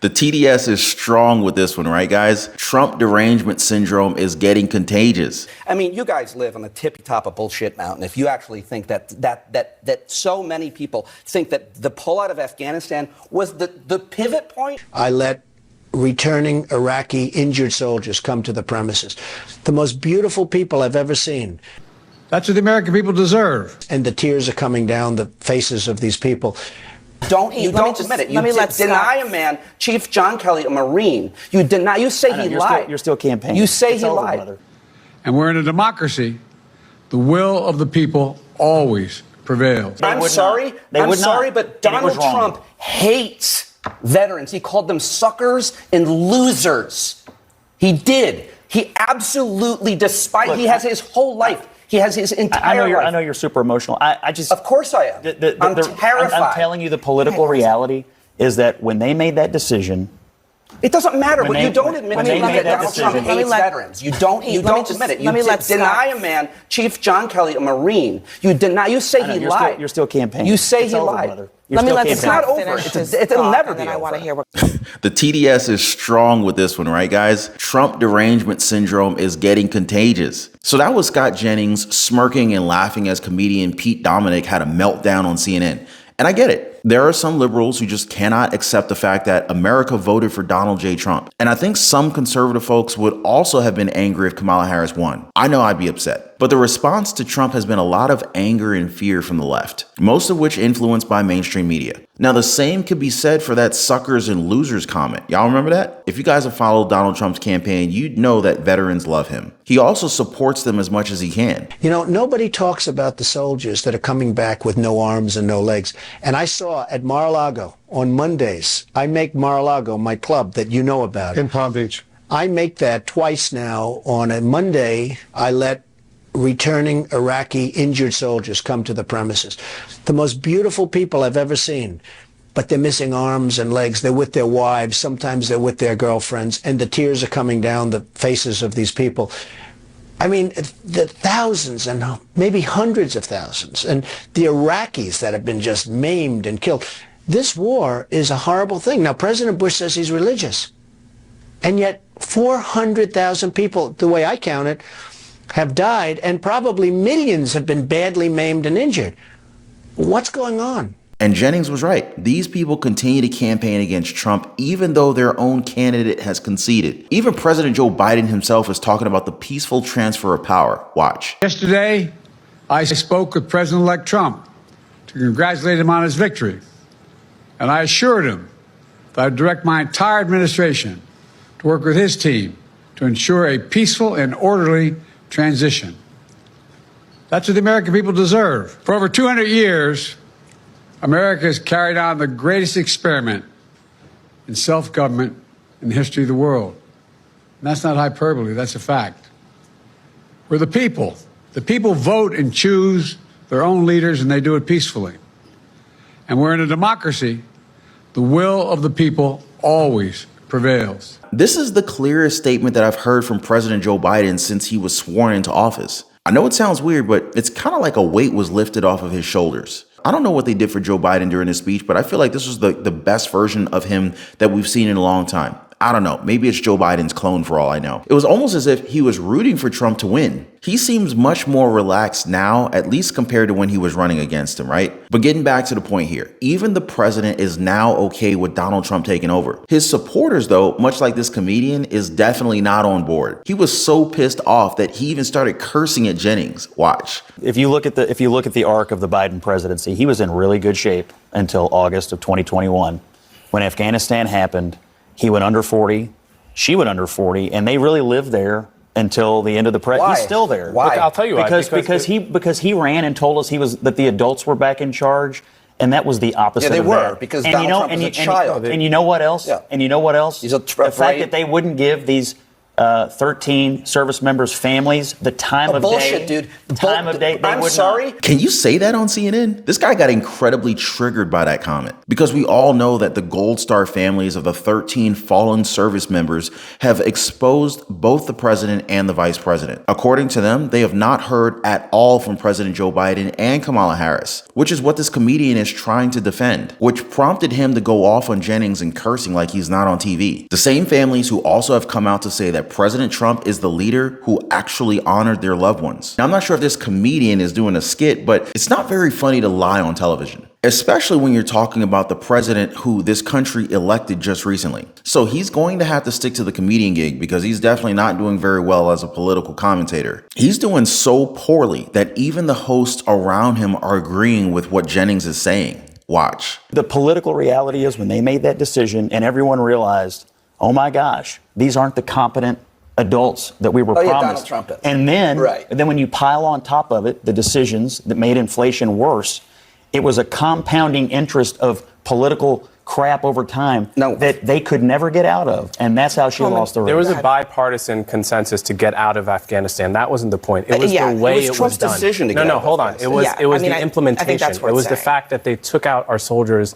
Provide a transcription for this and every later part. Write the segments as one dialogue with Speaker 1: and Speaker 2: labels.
Speaker 1: The TDS is strong with this one, right, guys? Trump derangement syndrome is getting contagious.
Speaker 2: I mean, you guys live on the tippy top of bullshit mountain. If you actually think that so many people think that the pullout of Afghanistan was the pivot point.
Speaker 3: I let returning Iraqi injured soldiers come to the premises. The most beautiful people I've ever seen.
Speaker 4: That's what the American people deserve.
Speaker 3: And the tears are coming down the faces of these people.
Speaker 2: You don't admit it. You deny a man, Chief John Kelly, a Marine. You deny. You say he lied.
Speaker 5: You're still campaigning.
Speaker 2: You say he lied.
Speaker 5: Brother.
Speaker 4: And we're in a democracy. The will of the people always prevails.
Speaker 2: I'm sorry, but Donald Trump hates veterans. He called them suckers and losers. He did. He absolutely, despite, he has his whole life. He has his entire life.
Speaker 5: I know you're super emotional. I just...
Speaker 2: Of course I am. I'm terrified.
Speaker 5: I'm telling you the political reality is that when they made that decision...
Speaker 2: It doesn't matter. But you don't admit that Donald Trump hates veterans. You don't admit it. You deny a man, Chief John Kelly, a Marine. You say he lied.
Speaker 5: You're still campaigning.
Speaker 2: You say he lied.
Speaker 5: It's
Speaker 2: not over. It'll never be over.
Speaker 1: The TDS is strong with this one, right, guys? Trump derangement syndrome is getting contagious. So that was Scott Jennings smirking and laughing as comedian Pete Dominick had a meltdown on CNN. And I get it. There are some liberals who just cannot accept the fact that America voted for Donald J. Trump. And I think some conservative folks would also have been angry if Kamala Harris won. I know I'd be upset. But the response to Trump has been a lot of anger and fear from the left, most of which influenced by mainstream media. Now, the same could be said for that suckers and losers comment. Y'all remember that? If you guys have followed Donald Trump's campaign, you'd know that veterans love him. He also supports them as much as he can.
Speaker 3: You know, nobody talks about the soldiers that are coming back with no arms and no legs. And I saw at Mar-a-Lago on Mondays, I make Mar-a-Lago my club that you know about.
Speaker 6: In Palm Beach.
Speaker 3: I make that twice now. On a Monday, I let returning Iraqi injured soldiers come to the premises. The most beautiful people I've ever seen. But they're missing arms and legs. They're with their wives. Sometimes they're with their girlfriends. And the tears are coming down the faces of these people. I mean, the thousands and maybe hundreds of thousands. And the Iraqis that have been just maimed and killed. This war is a horrible thing. Now, President Bush says he's religious. And yet 400,000 people, the way I count it, have died. And probably millions have been badly maimed and injured. What's going on?
Speaker 1: And Jennings was right. These people continue to campaign against Trump even though their own candidate has conceded. Even President Joe Biden himself is talking about the peaceful transfer of power. Watch.
Speaker 4: Yesterday, I spoke with President-elect Trump to congratulate him on his victory. And I assured him that I'd direct my entire administration to work with his team to ensure a peaceful and orderly transition. That's what the American people deserve. For over 200 years, America has carried on the greatest experiment in self-government in the history of the world. And that's not hyperbole, that's a fact. We're the people. The people vote and choose their own leaders, and they do it peacefully. And we're in a democracy. The will of the people always prevails.
Speaker 1: This is the clearest statement that I've heard from President Joe Biden since he was sworn into office. I know it sounds weird, but it's kind of like a weight was lifted off of his shoulders. I don't know what they did for Joe Biden during his speech, but I feel like this was the best version of him that we've seen in a long time. I don't know. Maybe it's Joe Biden's clone for all I know. It was almost as if he was rooting for Trump to win. He seems much more relaxed now, at least compared to when he was running against him, right? But getting back to the point here, even the president is now okay with Donald Trump taking over. His supporters, though, much like this comedian, is definitely not on board. He was so pissed off that he even started cursing at Jennings. Watch.
Speaker 5: If you look at the arc of the Biden presidency, he was in really good shape until August of 2021. When Afghanistan happened, he went under 40, she went under 40, and they really lived there until the end of the He's still there.
Speaker 2: Why?
Speaker 7: I'll tell you why.
Speaker 5: Because he ran and told us that the adults were back in charge, and that was the opposite.
Speaker 2: Yeah, they
Speaker 5: of
Speaker 2: were
Speaker 5: that.
Speaker 2: because Donald Trump was a child.
Speaker 5: And you know what else?
Speaker 2: Yeah.
Speaker 5: And you know what else?
Speaker 2: He's a
Speaker 5: the fact that they wouldn't give these 13 service members' families, the time of
Speaker 2: bullshit,
Speaker 5: day.
Speaker 2: Dude.
Speaker 5: Time of day.
Speaker 2: I'm sorry.
Speaker 1: Can you say that on CNN? This guy got incredibly triggered by that comment because we all know that the Gold Star families of the 13 fallen service members have exposed both the president and the vice president. According to them, they have not heard at all from President Joe Biden and Kamala Harris, which is what this comedian is trying to defend, which prompted him to go off on Jennings and cursing like he's not on TV. The same families who also have come out to say that President Trump is the leader who actually honored their loved ones. Now, I'm not sure if this comedian is doing a skit, but it's not very funny to lie on television, especially when you're talking about the president who this country elected just recently. So he's going to have to stick to the comedian gig because he's definitely not doing very well as a political commentator. He's doing so poorly that even the hosts around him are agreeing with what Jennings is saying. Watch.
Speaker 5: The political reality is when they made that decision and everyone realized, oh my gosh, these aren't the competent adults that we were promised.
Speaker 2: Donald Trump.
Speaker 5: And then when you pile on top of it the decisions that made inflation worse, it was a compounding interest of political crap over time that they could never get out of. And that's how she lost the race.
Speaker 6: There was a bipartisan consensus to get out of Afghanistan. That wasn't the point. It was the way it was
Speaker 2: Trump's
Speaker 6: done.
Speaker 2: decision to get out.
Speaker 6: Hold on. It was the implementation. It was the fact that they took out our soldiers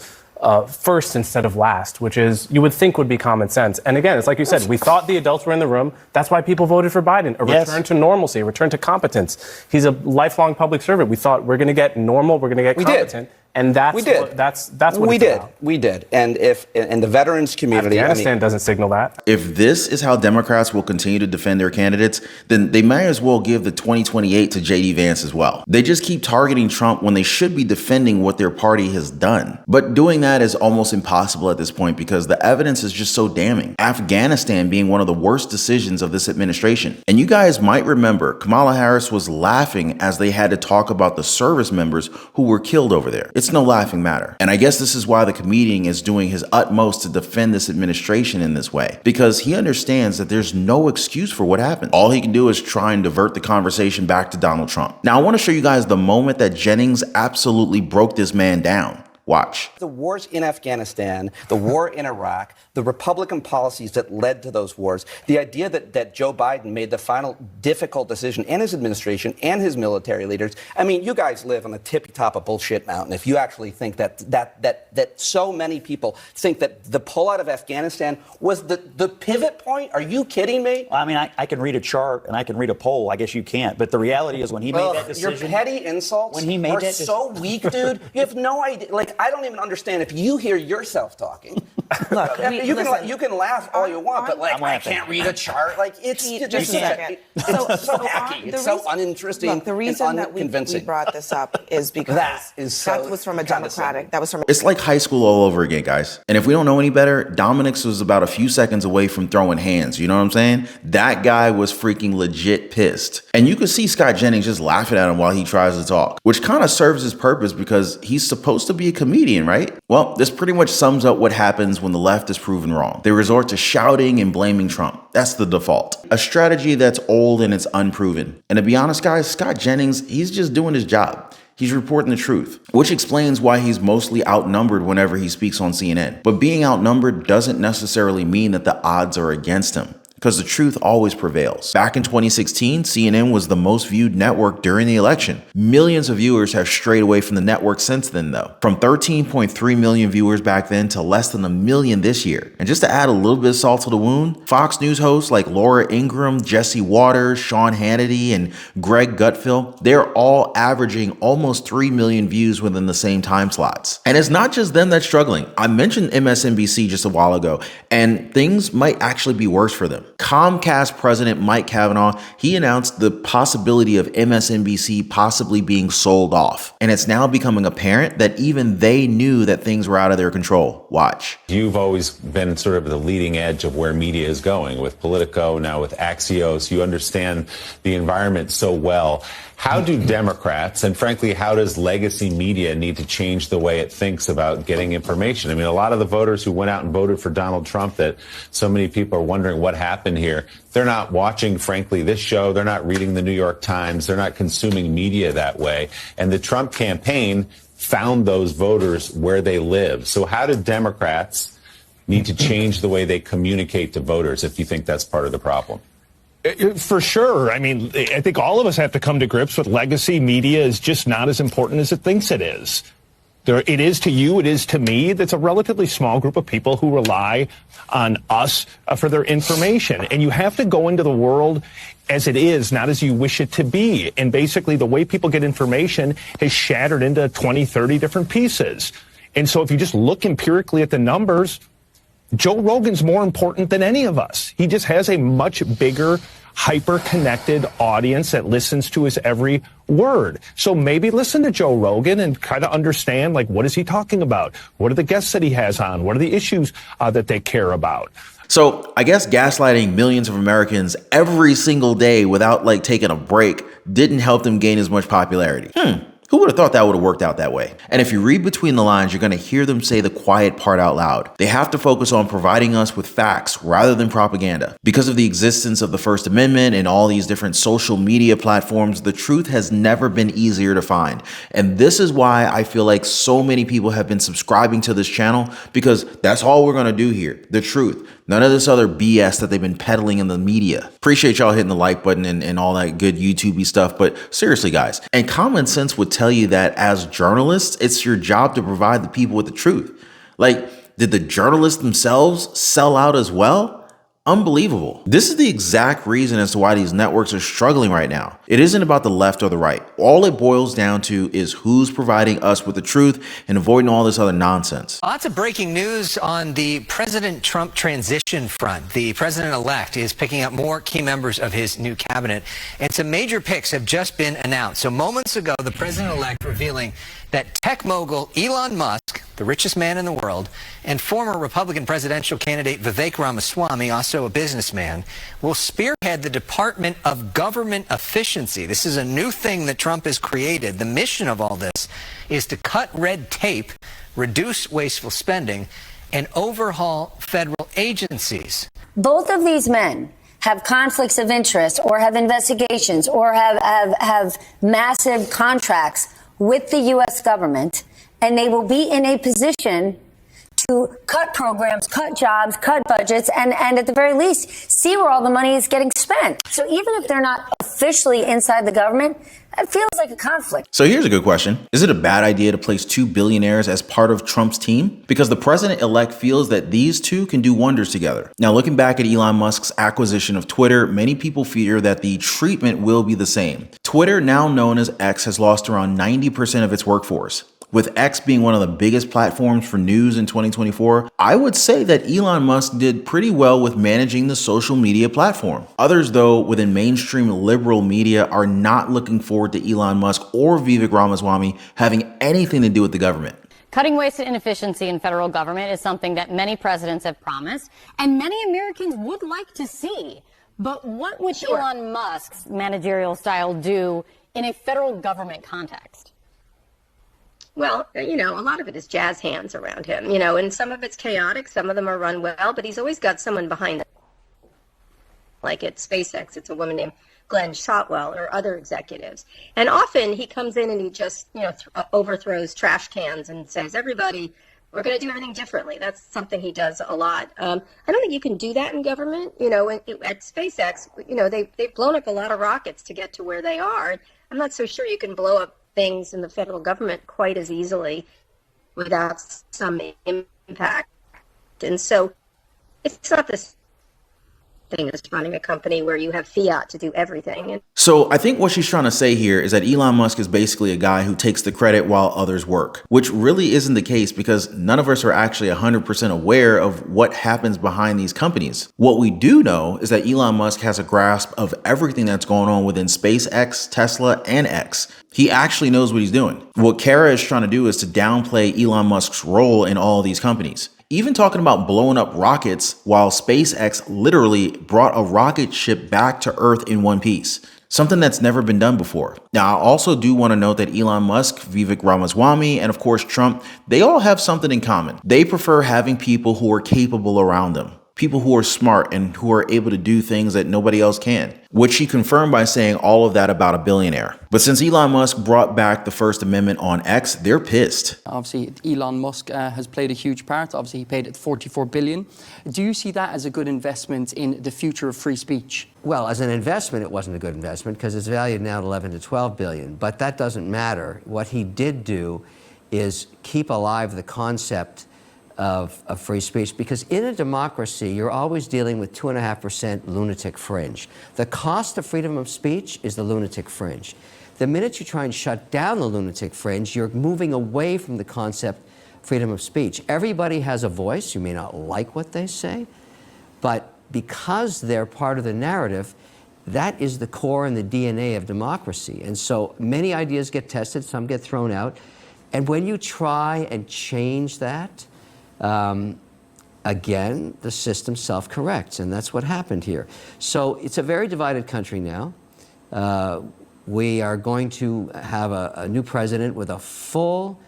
Speaker 6: first instead of last, which is you would think would be common sense. And again, it's like you said, we thought the adults were in the room. That's why people voted for Biden. A return to normalcy, a return to competence. He's a lifelong public servant. We thought we're going to get normal, we're going to get competent. And that's what
Speaker 2: we did. We did. And if in the veterans community,
Speaker 6: Afghanistan doesn't signal that.
Speaker 1: If this is how Democrats will continue to defend their candidates, then they might as well give the 2028 to J.D. Vance as well. They just keep targeting Trump when they should be defending what their party has done. But doing that is almost impossible at this point because the evidence is just so damning. Afghanistan being one of the worst decisions of this administration. And you guys might remember Kamala Harris was laughing as they had to talk about the service members who were killed over there. It's no laughing matter. And I guess this is why the comedian is doing his utmost to defend this administration in this way, because he understands that there's no excuse for what happened. All he can do is try and divert the conversation back to Donald Trump. Now, I want to show you guys the moment that Jennings absolutely broke this man down. Watch.
Speaker 2: The wars in Afghanistan, the war in Iraq, the Republican policies that led to those wars, the idea that Joe Biden made the final difficult decision, and his administration and his military leaders. I mean, you guys live on the tippy top of bullshit mountain if you actually think that so many people think that the pullout of Afghanistan was the pivot point. Are you kidding me?
Speaker 5: Well, I mean, I can read a chart and I can read a poll. I guess you can't. But the reality is when he made that decision.
Speaker 2: Your petty insults are so weak, dude. You have no idea. Like, I don't even understand if you hear yourself talking.
Speaker 7: Look,
Speaker 2: you can laugh all you want, but like I can't read a chart. Like it's just so hacky. It's so uninteresting.
Speaker 7: Look, the reason that we brought this up is because that was from a Democratic.
Speaker 1: It's like high school all over again, guys. And if we don't know any better, Dominick was about a few seconds away from throwing hands. You know what I'm saying? That guy was freaking legit pissed. And you could see Scott Jennings just laughing at him while he tries to talk, which kind of serves his purpose because he's supposed to be a comedian, right? Well, this pretty much sums up what happens when the left is proven wrong. They resort to shouting and blaming Trump. That's the default. A strategy that's old and it's unproven. And to be honest, guys, Scott Jennings, he's just doing his job. He's reporting the truth, which explains why he's mostly outnumbered whenever he speaks on CNN. But being outnumbered doesn't necessarily mean that the odds are against him, because the truth always prevails. Back in 2016, CNN was the most viewed network during the election. Millions of viewers have strayed away from the network since then, though. From 13.3 million viewers back then to less than 1 million this year. And just to add a little bit of salt to the wound, Fox News hosts like Laura Ingraham, Jesse Waters, Sean Hannity, and Greg Gutfeld, they're all averaging almost 3 million views within the same time slots. And it's not just them that's struggling. I mentioned MSNBC just a while ago, and things might actually be worse for them. Comcast president Mike Kavanaugh, he announced the possibility of MSNBC possibly being sold off. And it's now becoming apparent that even they knew that things were out of their control. Watch.
Speaker 8: You've always been sort of the leading edge of where media is going with Politico, now with Axios. You understand the environment so well. How do Democrats, and frankly, how does legacy media need to change the way it thinks about getting information? I mean, a lot of the voters who went out and voted for Donald Trump that so many people are wondering what happened here, they're not watching, frankly, this show. They're not reading the New York Times. They're not consuming media that way. And the Trump campaign found those voters where they live. So how do Democrats need to change the way they communicate to voters if you think that's part of the problem?
Speaker 9: For sure. I mean, I think all of us have to come to grips with legacy media is just not as important as it thinks it is. It is to you, it is to me. That's a relatively small group of people who rely on us for their information. And you have to go into the world as it is, not as you wish it to be. And basically, the way people get information has shattered into 20, 30 different pieces. And so if you just look empirically at the numbers, Joe Rogan's more important than any of us. He just has a much bigger, hyper-connected audience that listens to his every word. So maybe listen to Joe Rogan and try to understand, like, what is he talking about? What are the guests that he has on? What are the issues that they care about?
Speaker 1: So I guess gaslighting millions of Americans every single day without like taking a break didn't help them gain as much popularity. Who would have thought that would have worked out that way? And if you read between the lines, you're going to hear them say the quiet part out loud. They have to focus on providing us with facts rather than propaganda. Because of the existence of the First Amendment and all these different social media platforms, the truth has never been easier to find. And this is why I feel like so many people have been subscribing to this channel, because that's all we're going to do here. The truth. None of this other BS that they've been peddling in the media. Appreciate y'all hitting the like button and all that good YouTube-y stuff, but seriously, guys, and common sense would tell you that as journalists, it's your job to provide the people with the truth. Like, did the journalists themselves sell out as well? Unbelievable. This is the exact reason as to why these networks are struggling right now. It isn't about the left or the right. All it boils down to is who's providing us with the truth and avoiding all this other nonsense.
Speaker 10: Lots of breaking news on the President Trump transition front. The president-elect is picking up more key members of his new cabinet, and some major picks have just been announced. So moments ago, the president-elect revealing that tech mogul Elon Musk, the richest man in the world, and former Republican presidential candidate Vivek Ramaswamy, also a businessman, will spearhead the Department of Government Efficiency. This is a new thing that Trump has created. The mission of all this is to cut red tape, reduce wasteful spending, and overhaul federal agencies.
Speaker 11: Both of these men have conflicts of interest or have investigations or have massive contracts with the U.S. government, and they will be in a position to cut programs, cut jobs, cut budgets, and at the very least, see where all the money is getting spent. So even if they're not officially inside the government, it feels like a conflict.
Speaker 1: So here's a good question. Is it a bad idea to place two billionaires as part of Trump's team? Because the president-elect feels that these two can do wonders together. Now, looking back at Elon Musk's acquisition of Twitter, many people fear that the treatment will be the same. Twitter, now known as X, has lost around 90% of its workforce. With X being one of the biggest platforms for news in 2024, I would say that Elon Musk did pretty well with managing the social media platform. Others, though, within mainstream liberal media are not looking forward to Elon Musk or Vivek Ramaswamy having anything to do with the government.
Speaker 12: Cutting waste and inefficiency in federal government is something that many presidents have promised, and many Americans would like to see. But what would Elon Musk's managerial style do in a federal government context?
Speaker 13: Well, you know, a lot of it is jazz hands around him, you know, and some of it's chaotic, some of them are run well, but he's always got someone behind him. Like at SpaceX, it's a woman named Glenn Shotwell or other executives. And often he comes in and he just, you know, overthrows trash cans and says, everybody, we're going to do everything differently. That's something he does a lot. I don't think you can do that in government. You know, at SpaceX, you know, they've blown up a lot of rockets to get to where they are. I'm not so sure you can blow up things in the federal government quite as easily without some impact. And so it's not this thing as running a company where you have fiat to do everything.
Speaker 1: So I think what she's trying to say here is that Elon Musk is basically a guy who takes the credit while others work, which really isn't the case because none of us are actually 100% aware of what happens behind these companies. What we do know is that Elon Musk has a grasp of everything that's going on within SpaceX, Tesla, and X. He actually knows what he's doing. What Kara is trying to do is to downplay Elon Musk's role in all these companies. Even talking about blowing up rockets while SpaceX literally brought a rocket ship back to Earth in one piece. Something that's never been done before. Now, I also do want to note that Elon Musk, Vivek Ramaswamy, and of course Trump, they all have something in common. They prefer having people who are capable around them. people who are smart and who are able to do things that nobody else can, which he confirmed by saying all of that about a billionaire. But since Elon Musk brought back the First Amendment on X, they're pissed.
Speaker 14: Obviously, Elon Musk has played a huge part. Obviously, he paid it $44 billion. Do you see that as a good investment in the future of free speech?
Speaker 15: Well, as an investment, it wasn't a good investment because it's valued now at 11 to 12 billion. But that doesn't matter. What he did do is keep alive the concept of free speech, because in a democracy, you're always dealing with 2.5% lunatic fringe. The cost of freedom of speech is the lunatic fringe. The minute you try and shut down the lunatic fringe, you're moving away from the concept freedom of speech. Everybody has a voice. You may not like what they say, but because they're part of the narrative, that is the core and the DNA of democracy. And so many ideas get tested, some get thrown out. And when you try and change that, again, the system self-corrects, and that's what happened here. So it's a very divided country now. We are going to have a new president with a full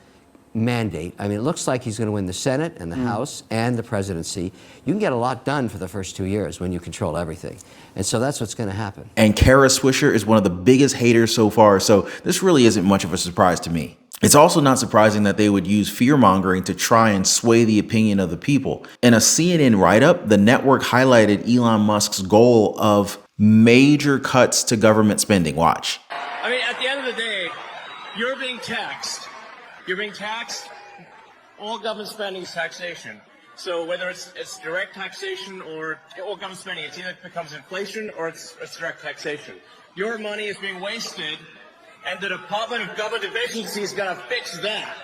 Speaker 15: mandate. I mean, it looks like he's going to win the Senate and the House and the presidency. You can get a lot done for the first 2 years when you control everything. And so that's what's going to happen.
Speaker 1: And Kara Swisher is one of the biggest haters so far, so this really isn't much of a surprise to me. It's also not surprising that they would use fear-mongering to try and sway the opinion of the people. In a CNN write-up, the network highlighted Elon Musk's goal of major cuts to government spending. Watch.
Speaker 16: I mean, at the end of the day, you're being taxed. You're being taxed. All government spending is taxation. So whether it's direct taxation or all government spending, it either becomes inflation or it's direct taxation. Your money is being wasted, and the Department of Government Efficiency is going to fix that.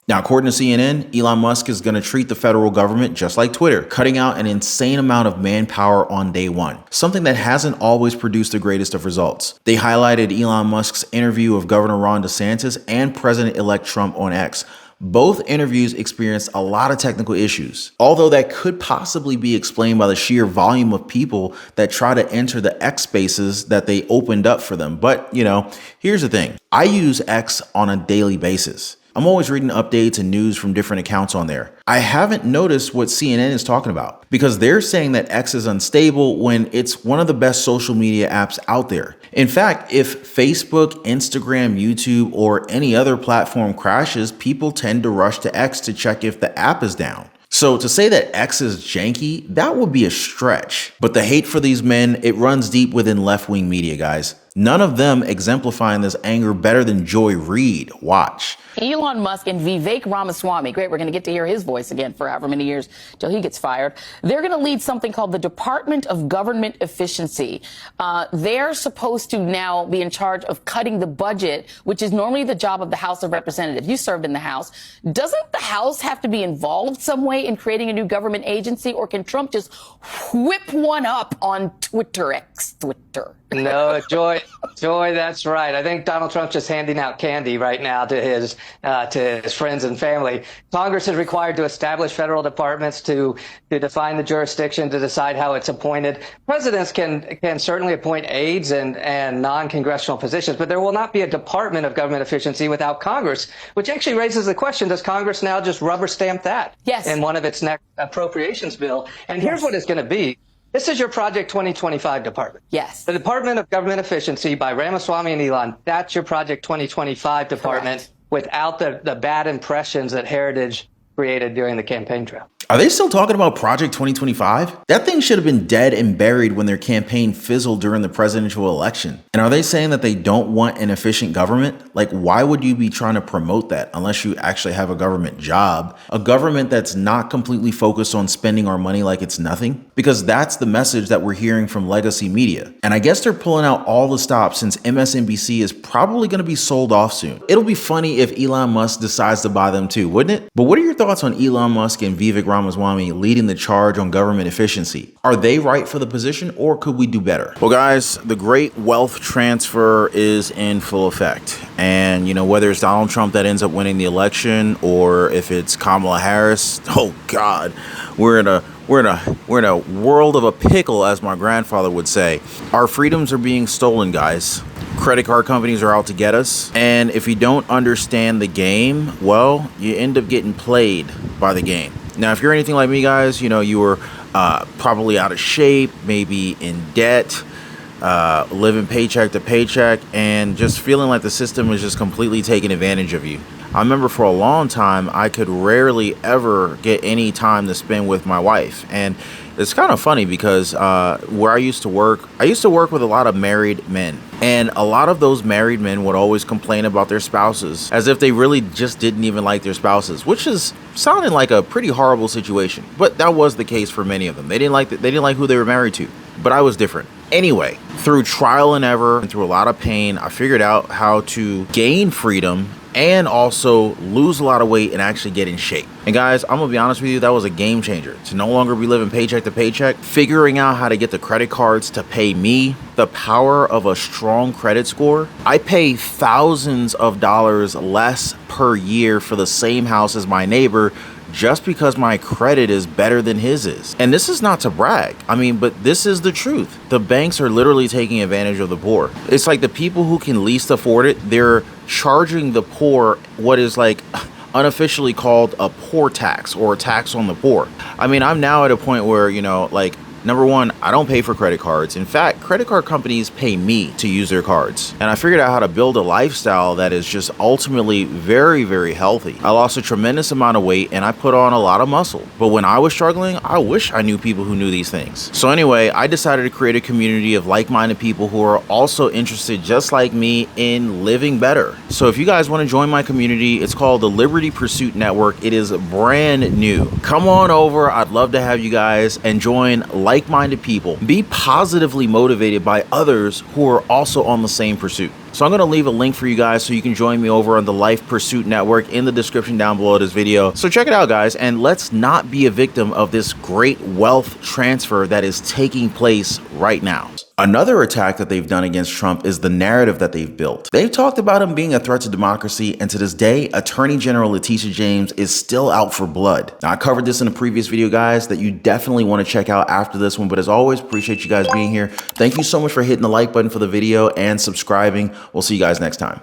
Speaker 1: Now, according to CNN, Elon Musk is going to treat the federal government just like Twitter, cutting out an insane amount of manpower on day one, something that hasn't always produced the greatest of results. They highlighted Elon Musk's interview of Governor Ron DeSantis and President-elect Trump on X. Both interviews experienced a lot of technical issues, although that could possibly be explained by the sheer volume of people that try to enter the X spaces that they opened up for them. But, you know, here's the thing. I use X on a daily basis. I'm always reading updates and news from different accounts on there. I haven't noticed what CNN is talking about because they're saying that X is unstable when it's one of the best social media apps out there. In fact, if Facebook, Instagram, YouTube, or any other platform crashes, people tend to rush to X to check if the app is down. So to say that X is janky, that would be a stretch. But the hate for these men, it runs deep within left-wing media, guys. None of them exemplifying this anger better than Joy Reid. Watch.
Speaker 17: Elon Musk and Vivek Ramaswamy, great, we're going to get to hear his voice again for however many years till he gets fired. They're going to lead something called the Department of Government Efficiency. They're supposed to now be in charge of cutting the budget, which is normally the job of the House of Representatives. You served in the House. Doesn't the House have to be involved some way in creating a new government agency, or can Trump just whip one up on Twitter, Twitter?
Speaker 18: No, Joy, that's right. I think Donald Trump's just handing out candy right now to his friends and family. Congress is required to establish federal departments to define the jurisdiction, to decide how it's appointed. Presidents can certainly appoint aides and non-congressional positions, but there will not be a Department of Government Efficiency without Congress, which actually raises the question, does Congress now just rubber stamp that in one of its next appropriations bill? And here's what it's going to be. This is your Project 2025 department.
Speaker 17: Yes.
Speaker 18: The Department of Government Efficiency by Ramaswamy and Elon, that's your Project 2025 department. Correct. Without the bad impressions that Heritage created during the campaign trail.
Speaker 1: Are they still talking about Project 2025? That thing should have been dead and buried when their campaign fizzled during the presidential election. And are they saying that they don't want an efficient government? Like, why would you be trying to promote that unless you actually have a government job? A government that's not completely focused on spending our money like it's nothing? Because that's the message that we're hearing from legacy media. And I guess they're pulling out all the stops since MSNBC is probably going to be sold off soon. It'll be funny if Elon Musk decides to buy them too, wouldn't it? But what are your thoughts on Elon Musk and Vivek Ramaswamy leading the charge on government efficiency? Are they right for the position, or could we do better? Well, guys, the great wealth transfer is in full effect. And, you know, whether it's Donald Trump that ends up winning the election or if it's Kamala Harris, oh God, we're in a world of a pickle, as my grandfather would say. Our freedoms are being stolen, guys. Credit card companies are out to get us. And if you don't understand the game, well, you end up getting played by the game. Now, if you're anything like me, guys, you know, you were probably out of shape, maybe in debt, living paycheck to paycheck, and just feeling like the system was just completely taking advantage of you. I remember for a long time, I could rarely ever get any time to spend with my wife. And it's kind of funny because where I used to work with a lot of married men. And a lot of those married men would always complain about their spouses as if they really just didn't even like their spouses, which is sounding like a pretty horrible situation. But that was the case for many of them. They didn't like who they were married to. But I was different. Anyway, through trial and error and through a lot of pain, I figured out how to gain freedom and also lose a lot of weight and actually get in shape. And guys, I'm gonna be honest with you, that was a game changer. To no longer be living paycheck to paycheck, figuring out how to get the credit cards to pay me, the power of a strong credit score. I pay thousands of dollars less per year for the same house as my neighbor just because my credit is better than his is. And this is not to brag. I mean, but this is the truth. The banks are literally taking advantage of the poor. It's like the people who can least afford it, they're charging the poor what is like unofficially called a poor tax or a tax on the poor. I mean, I'm now at a point where, you know, like, number one, I don't pay for credit cards. In fact, credit card companies pay me to use their cards. And I figured out how to build a lifestyle that is just ultimately very, very healthy. I lost a tremendous amount of weight and I put on a lot of muscle. But when I was struggling, I wish I knew people who knew these things. So anyway, I decided to create a community of like-minded people who are also interested, just like me, in living better. So if you guys want to join my community, it's called the Liberty Pursuit Network. It is brand new. Come on over. I'd love to have you guys and join like-minded people. Be positively motivated by others who are also on the same pursuit. So I'm going to leave a link for you guys so you can join me over on the Life Pursuit Network in the description down below this video. So check it out, guys, and let's not be a victim of this great wealth transfer that is taking place right now. Another attack that they've done against Trump is the narrative that they've built. They've talked about him being a threat to democracy, and to this day, Attorney General Letitia James is still out for blood. Now, I covered this in a previous video, guys, that you definitely want to check out after this one, but as always, appreciate you guys being here. Thank you so much for hitting the like button for the video and subscribing. We'll see you guys next time.